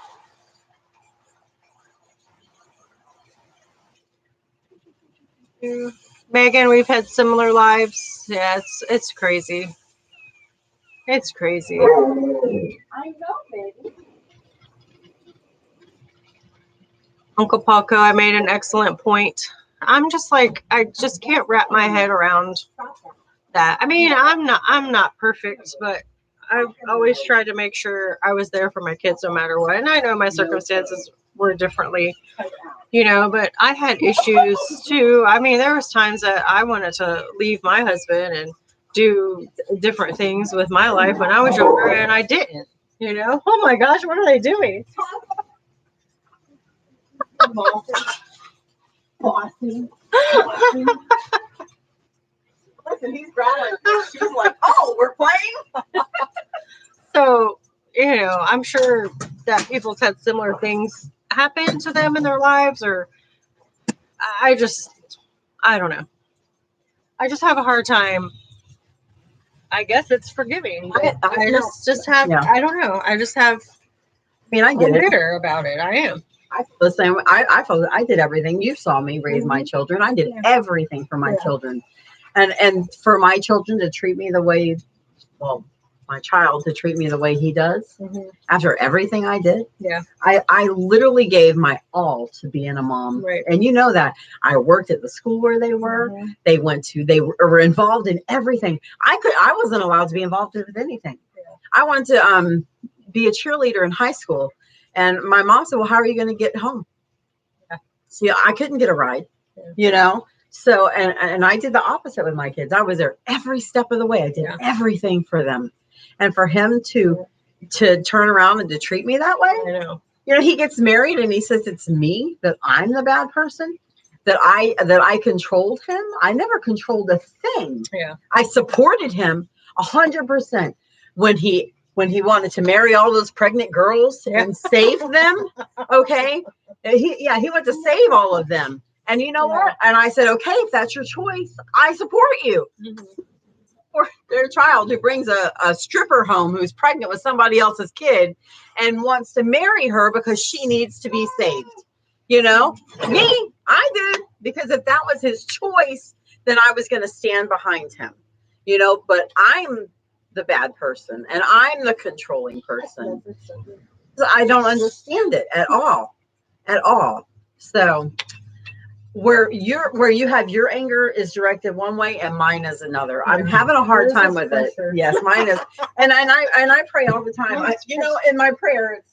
Megan, we've had similar lives. Yeah, it's crazy. It's crazy. I know, baby. Uncle Paco, I made an excellent point. I'm just like, I just can't wrap my head around that. I mean, I'm not perfect, but I've always tried to make sure I was there for my kids no matter what. And I know my circumstances were differently, you know, but I had issues too. I mean, there was times that I wanted to leave my husband and do different things with my life when I was younger, and I didn't, you know. Oh my gosh, what are they doing? Listen, he's growling. She's like, oh, we're playing? So, you know, I'm sure that people's had similar things happen to them in their lives, or I don't know. I just have a hard time. I guess it's forgiving. I just have, Yeah. I don't know. I just have, I mean, I get I'm it. bitter about it. I am. I feel the same. I feel I did everything. You saw me raise my children. I did everything for my children, and for my children to treat me the way, well, my child to treat me the way he does after everything I did. Yeah. I literally gave my all to being a mom. Right. And you know that I worked at the school where they were. They were involved in everything. I wasn't allowed to be involved with anything. Yeah. I wanted to be a cheerleader in high school. And my mom said, well, how are you going to get home? Yeah. See, I couldn't get a ride, you know? So, and I did the opposite with my kids. I was there every step of the way. I did everything for them. And for him to turn around and to treat me that way, I know. You know, he gets married and he says it's me, that I'm the bad person, that I controlled him. I never controlled a thing. Yeah. I supported him 100% when he wanted to marry all those pregnant girls and save them. Okay. He went to save all of them. And you know what? And I said, okay, if that's your choice, I support you. Or their child who brings a stripper home who's pregnant with somebody else's kid and wants to marry her because she needs to be saved. You know, me, I did, because if that was his choice, then I was going to stand behind him, you know, but I'm the bad person and I'm the controlling person. So I don't understand it at all. So where you have your anger is directed one way and mine is another. I'm having a hard time with it. Yes, mine is. And I pray all the time. In my prayer, it's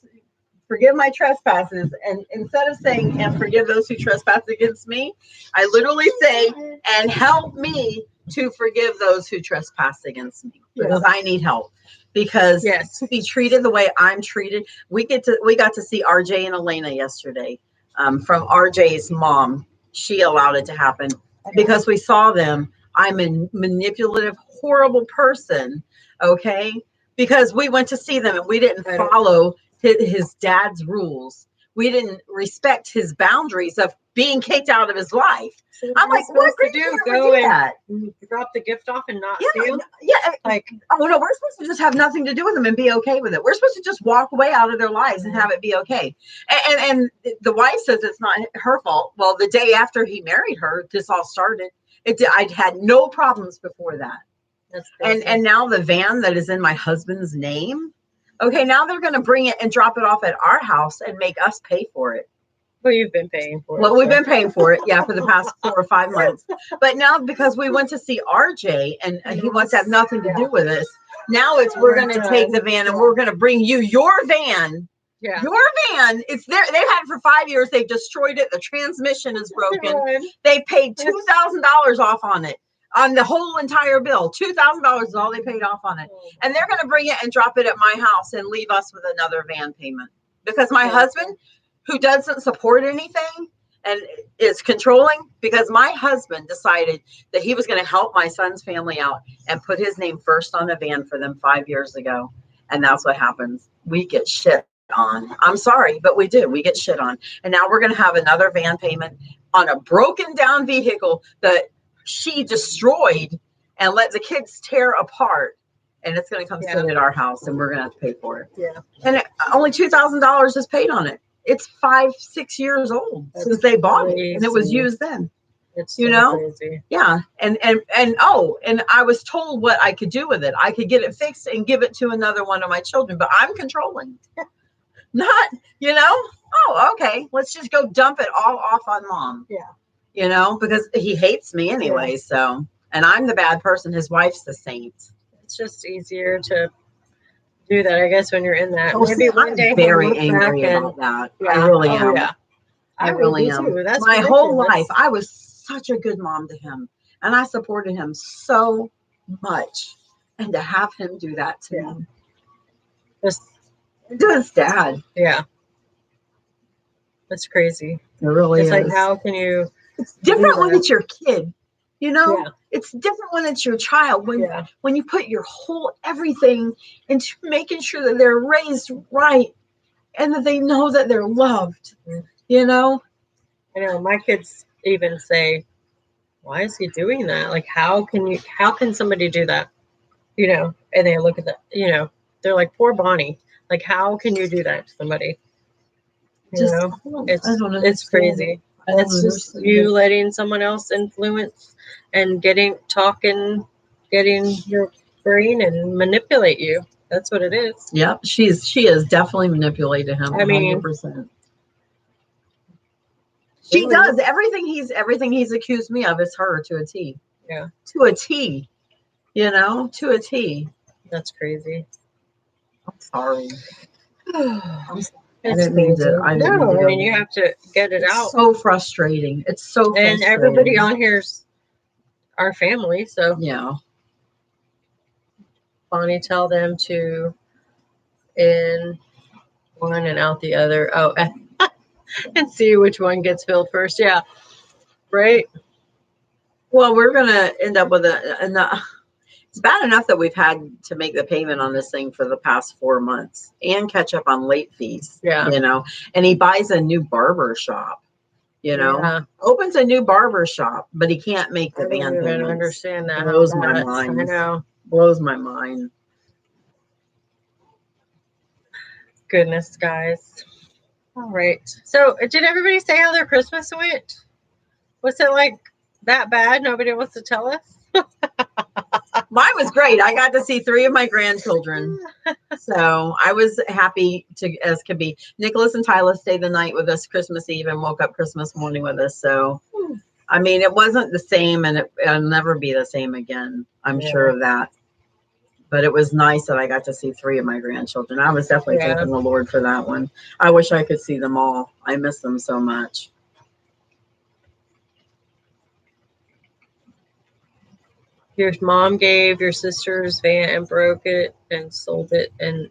forgive my trespasses. And instead of saying, and forgive those who trespass against me, I literally say, and help me to forgive those who trespass against me, because I need help. Because to be treated the way I'm treated, we got to see RJ and Elena yesterday, from RJ's mom. She allowed it to happen because we saw them. I'm a manipulative, horrible person, okay? Because we went to see them and we didn't I don't- follow his dad's rules. We didn't respect his boundaries of being kicked out of his life. I'm like, what to do? Go and drop the gift off and not steal? Yeah. Like, oh no, we're supposed to just have nothing to do with them and be okay with it. We're supposed to just walk away out of their lives and have it be okay. And the wife says it's not her fault. Well, the day after he married her, this all started. I'd had no problems before that. That's crazy. And now the van that is in my husband's name, okay, now they're going to bring it and drop it off at our house and make us pay for it. Well, you've been paying for it. Well, we've been paying for it, yeah, for the past 4 or 5 months. But now because we went to see RJ and he wants to have nothing to do with us, now it's we're going to take the van and we're going to bring you your van. Yeah. Your van. It's there. They've had it for 5 years. They've destroyed it. The transmission is broken. They paid $2,000 off on it. On the whole entire bill, $2,000 is all they paid off on it. And they're going to bring it and drop it at my house and leave us with another van payment. Because my husband, who doesn't support anything and is controlling, because my husband decided that he was going to help my son's family out and put his name first on a van for them 5 years ago. And that's what happens. We get shit on. I'm sorry, but we do. We get shit on. And now we're going to have another van payment on a broken down vehicle that she destroyed and let the kids tear apart, and it's going to come sit at our house and we're going to have to pay for it. Yeah. And only $2,000 is paid on it. It's 5-6 years old since they bought it, and it was used then. It's you so know, crazy. Yeah. And I was told what I could do with it. I could get it fixed and give it to another one of my children, but I'm controlling. Not, oh, okay, let's just go dump it all off on mom. Yeah. Because he hates me anyway. So, and I'm the bad person. His wife's the saint. It's just easier to do that, I guess, when you're in that. Oh, Maybe one day I'm very angry about that. Yeah. I really am. Yeah. I really am. Too. That's my whole ridiculous. life. I was such a good mom to him, and I supported him so much. And to have him do that to me, Just to his dad, yeah, that's crazy. it really It's is. like, how can you? It's different when that? it's your kid. Yeah. It's different when it's your child. When you put your whole everything into making sure that they're raised right and that they know that they're loved. I know my kids even say, why is he doing that? Like, how can somebody do that? And they look at that, they're like, poor Bonnie. Like, how can you do that to somebody? It's crazy. It's just you letting someone else influence and getting your brain and manipulate you. That's what it is. Yep. She has definitely manipulated him. I mean, 100%. She does everything he's accused me of is her to a T. Yeah. To a T. To a T. That's crazy. I'm sorry. It's crazy. I mean, you have to get it out. So frustrating. It's so frustrating. And everybody on here's our family, so yeah. Bonnie, tell them to in one and out the other. Oh, and see which one gets filled first. Yeah, right. Well, we're gonna end up with it's bad enough that we've had to make the payment on this thing for the past 4 months and catch up on late fees. Yeah. And he buys a new barber shop. Opens a new barber shop, but he can't make the van payments. I don't understand that. Blows my mind. I know. Blows my mind. Goodness, guys. All right. So, did everybody say how their Christmas went? Was it like that bad? Nobody wants to tell us? Mine was great. I got to see 3 of my grandchildren. So I was happy as could be. Nicholas and Tyler stayed the night with us Christmas Eve and woke up Christmas morning with us. So, I mean, it wasn't the same, and it'll never be the same again. I'm sure of that. But it was nice that I got to see 3 of my grandchildren. I was definitely thanking the Lord for that one. I wish I could see them all. I miss them so much. Your mom gave your sister's van and broke it and sold it and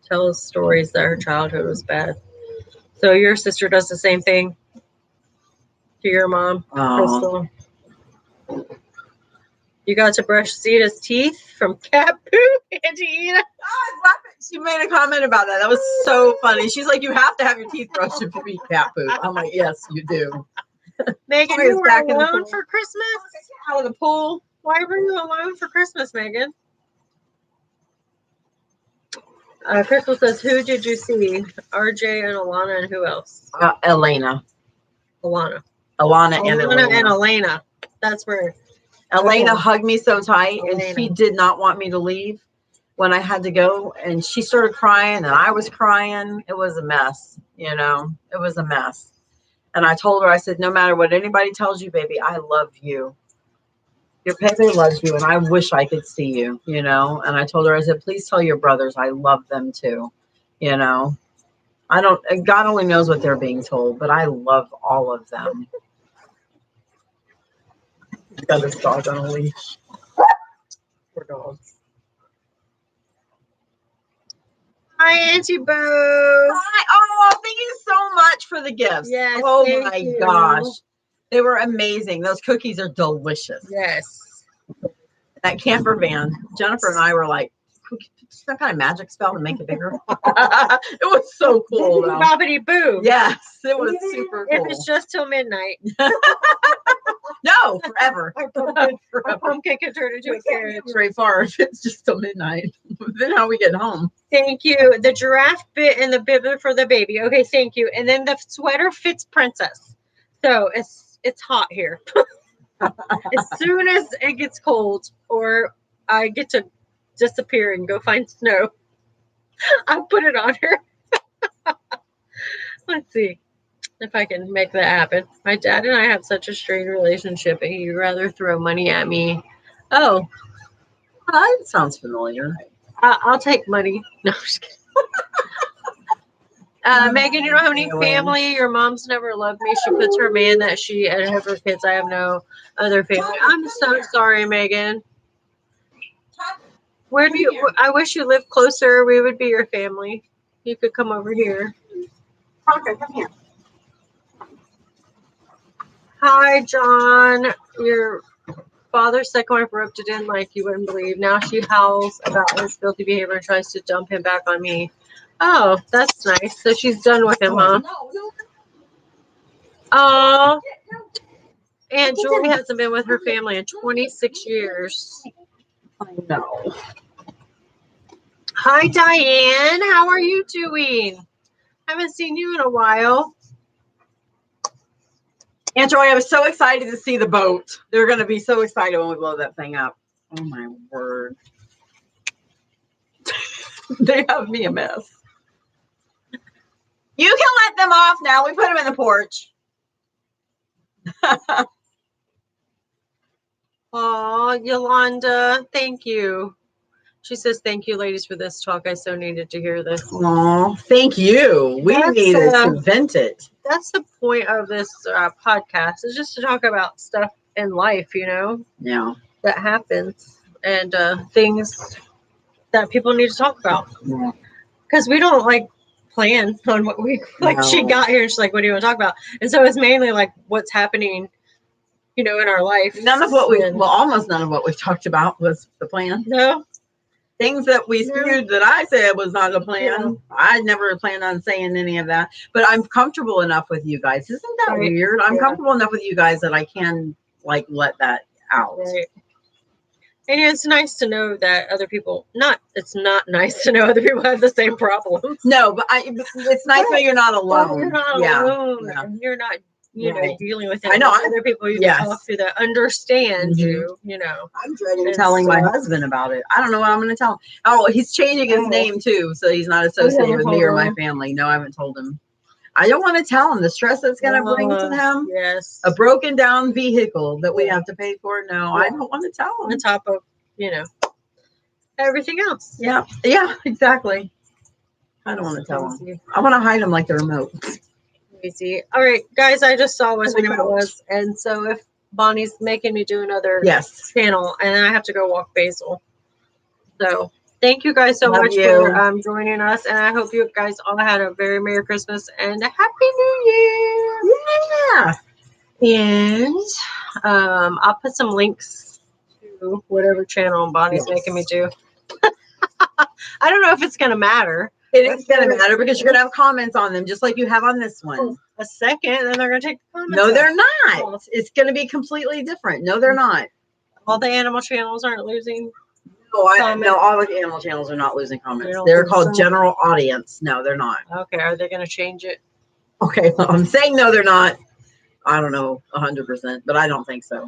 tells stories that her childhood was bad. So your sister does the same thing to your mom, Crystal? You got to brush Zeta's teeth from cat poop, Angelina. Oh, I was laughing. She made a comment about that. That was so funny. She's like, you have to have your teeth brushed if you eat cat poop. I'm like, yes, you do. Megan, Sorry, you it's were back in the alone pool. for Christmas? Out of the pool. Why were you alone for Christmas, Megan? Crystal says, who did you see? RJ and Alana and who else? Elena. Alana. Alana and Alana and Elena. Elena. That's where. Elena Oh. hugged me so tight, and Elena. she did not want me to leave when I had to go. And she started crying, and I was crying. It was a mess, you know. It was a mess. And I told her, I said, no matter what anybody tells you, baby, I love you. Your Pepe loves you, and I wish I could see you, you know. And I told her, I said, please tell your brothers I love them too, you know. I don't, God only knows what they're being told, but I love all of them. He's got this dog on a leash. Poor dogs. Hi, Auntie Boo. Hi. Oh, thank you so much for the gifts. Yes, oh thank my you. gosh. They were amazing. Those cookies are delicious. Yes. That camper van, Jennifer and I were like, some kind of magic spell to make it bigger. It was so cool though. Bobbity Boo. Yes, it was super cool. If it's just till midnight. No, forever. Our pumpkin Forever. can turn into a We can't carriage. get very far if it's just till midnight. Then how we get home? Thank you. The giraffe bit and the bibber for the baby. Okay, thank you. And then the sweater fits princess. So it's hot here. As soon as it gets cold or I get to disappear and go find snow, I'll put it on her. Let's see if I can make that happen. My dad and I have such a strained relationship, and he'd rather throw money at me. Oh, That sounds familiar. I'll take money. No, I'm just kidding. Megan, you don't have any family. Your mom's never loved me. She puts her man that she and have her kids. I have no other family. I'm so sorry, Megan. Where do you? I wish you lived closer. We would be your family. You could come over here. Okay, come here. Hi, John. Your father's second wife roped it in like you wouldn't believe. Now she howls about his filthy behavior and tries to dump him back on me. Oh, that's nice. So she's done with him, huh? Oh, Aunt Julie hasn't been with her family in 26 years. I know. Hi, Diane. How are you doing? Haven't seen you in a while. Aunt Joy, I was so excited to see the boat. They're going to be so excited when we blow that thing up. Oh, my word. They have me a mess. You can let them off now. We put them in the porch. Aw, Yolanda, thank you. She says, thank you, ladies, for this talk. I so needed to hear this. Oh, thank you. We That's, needed to vent it. That's the point of this podcast, is just to talk about stuff in life, you know, Yeah. that happens and things that people need to talk about. Yeah. Because we don't like plan on what we like. She No. got here and she's like, what do you want to talk about? And so it's mainly like what's happening, you know, in our life. None of what almost none of what we talked about was the plan. No. Things that we spewed that I said was not the plan. Yeah. I never planned on saying any of that. But I'm comfortable enough with you guys. Isn't that Right. weird? I'm Yeah. comfortable enough with you guys that I can like let that out. Right. And it's nice to know that other people it's not nice to know other people have the same problems. No, but it's nice that you're not alone. You're not Yeah. alone. Yeah. And you're not, you know, Right. dealing with it. I know. There's other people you Yes. can talk to that understand Mhm. you, you know. I'm dreading And telling my so- husband about it. I don't know what I'm going to tell him. Oh, he's changing his Oh. name too, so he's not associated with me or my told family. No, I haven't told him. I don't want to tell him the stress that's going to bring to him. Yes. A broken down vehicle that we have to pay for. No, I don't want to tell On him. top of, you know, everything else. Yeah, exactly. I don't want to tell him. Crazy. I want to hide him like the remote. Crazy. All right, guys, I just saw what Oh my time it was. And so if Bonnie's making me do another Yes. channel, and then I have to go walk Basil. So thank you guys so Love much you. for joining us, and I hope you guys all had a very Merry Christmas and a Happy New Yeah. Year. And I'll put some links to do whatever channel Bonnie's Yes. making me do. I don't know if it's gonna matter. It is going to matter because you're going to have comments on them, just like you have on this one. A second, and then they're gonna take the comments. No, out. they're not. It's going to be completely different. No, they're not. All the animal channels aren't losing. No, all the animal channels are not losing comments. You don't They're think called so? general audience. No, they're not. Okay, are they gonna change it? Okay, well, I'm saying no, they're not. I don't know 100%, but I don't think so.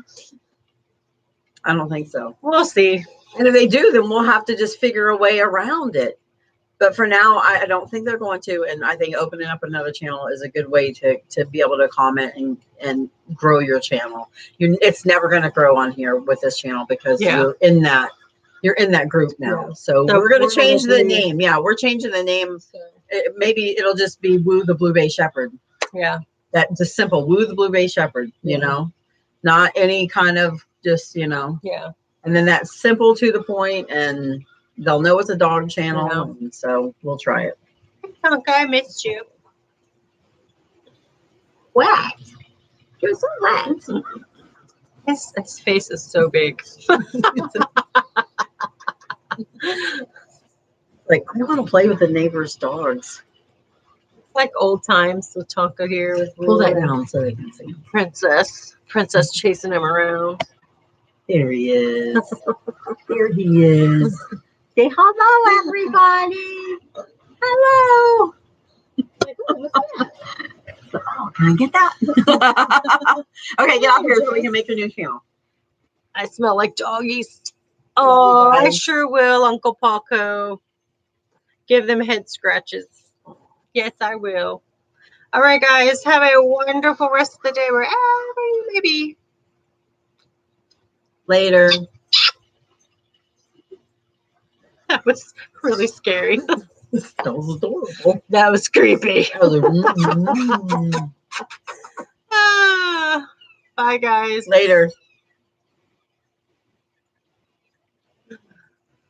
I don't think so. We'll see. And if they do, then we'll have to just figure a way around it. But for now, I don't think they're going to. And I think opening up another channel is a good way to be able to comment and grow your channel. It's never going to grow on here with this channel because you're in that group now. Yeah. So we're going to change the probably- name. Yeah, we're changing the name. Maybe it'll just be Woo the Blue Bay Shepherd. Yeah. That's just simple. Woo the Blue Bay Shepherd, you Yeah. know, not any kind of just, Yeah. and then that's simple to the point, and they'll know it's a dog channel. Yeah. And so we'll try it. Okay, I missed you. What? You're so wet. His face is so big. Like, I want to play with the neighbor's dogs. Like old times with Tonka here with Pull that Lulu. down so they can see. Princess chasing him around. There he is. There he is. Say hello, everybody. Hello. Oh, can I get that? Okay, get off here so we can make your new channel. I smell like doggies. Oh, I guys. sure will, Uncle Paco. Give them head scratches. Yes, I will. All right, guys. Have a wonderful rest of the day wherever you may be. Later. That was really scary. That was adorable. That was creepy. That was a Ah, bye, guys. Later.